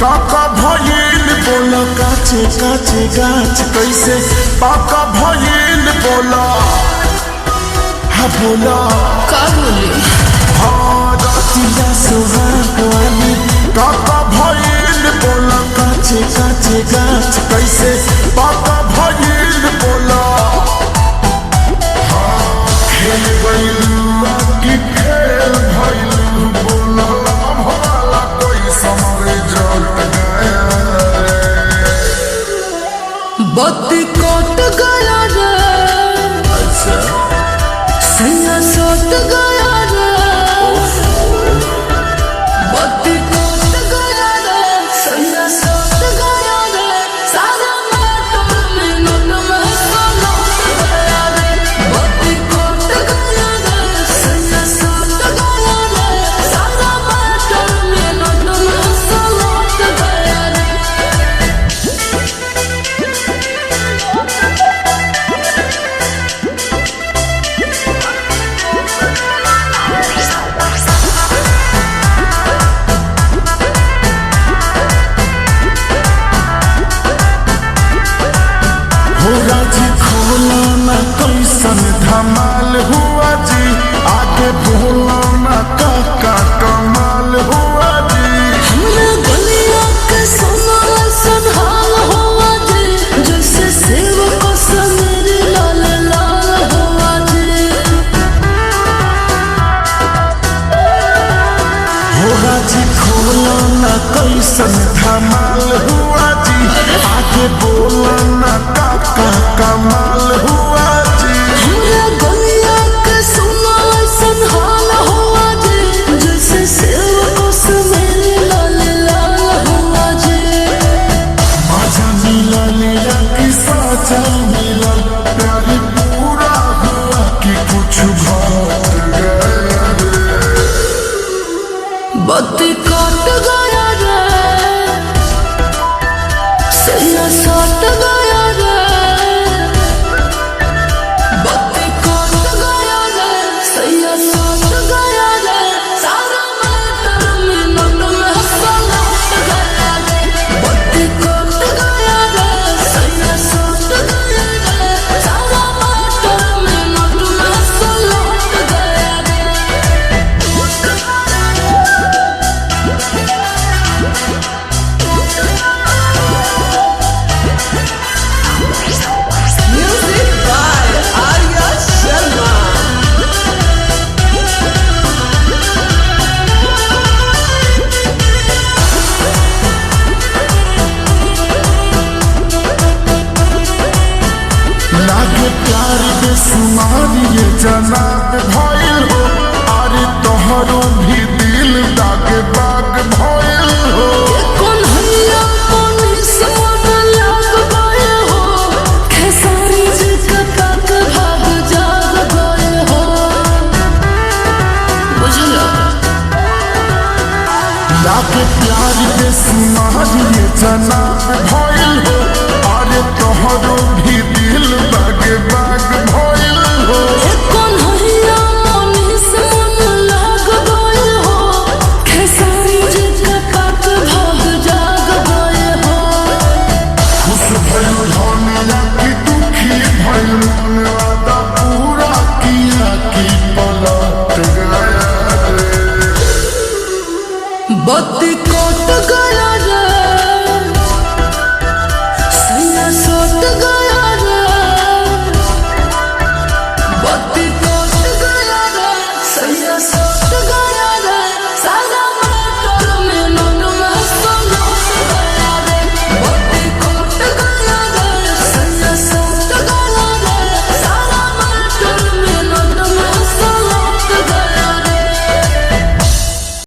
काका भइल बोला काचे काचे गाछ कैसे पाका भइल बोला हा बोला का बोले हाँ रातिया सुहागवानी काका भइल बोला काचे काचे गाछ कैसे पाका भइल बोला हाँ खेल गइल की खेल भइल बोला भला कोई समरे जट गया बत्ती कट गया रे अच्छा सैया सट गया रे बत्ती कट गया रे सैया सट गया रे सारा मोटर में नट में सलट गया रे बत्ती कट गया रे सैया सट गया रे सारा मोटर में नट में सलट गया रे हो राजी खोला ना कैसन धमाल हुआ जी आगे बोला ना काका कमाल हुआ जी हमरा गलिया के सोना संभाल हुआ जी जैसे सेव को समेरी लाल लाल हुआ जी हो राजी खोला ना कैसन धमाल हुआ जी आगे बोला ना काका कमाल हुआ जी हमरा गलिया के सोना संभाल हुआ जी जैसे सेव को समेरी लाल लाल हुआ जी मजा मिला लिया कि साचा मिला प्यार पूरा हुआ कि कुछ घट गया बत्ती कट गया रे सैया सट गया रे बत्ती कट गया रे सैया सट गया रे सारा मोटर में नट में सलट गया रे बत्ती कट गया रे सैया सट गया रे सारा मोटर में नट में सलट गया रे Music by Arya Sharma. लागे प्यार बेसुमार ये जनाब भइल हो अरे तोहरो भी दिल दागे बाग भइल हो कौन हैया कौन सोन लाग गए हो खेसारी जी का तक भाग जाग गए हो बुझलो लागे प्यार बेसुमार ये जनाब भइल हो अरे तोहरो भी दिल दागे बाग भइल हो कौन हैया कौन सोन लाग गए हो खेसारी जी का तक भाग जाग गए हो खुश भइल धनिया की दुखी भइल मन वादा पूरा किया कि पलट गया रे बत्ती कट गया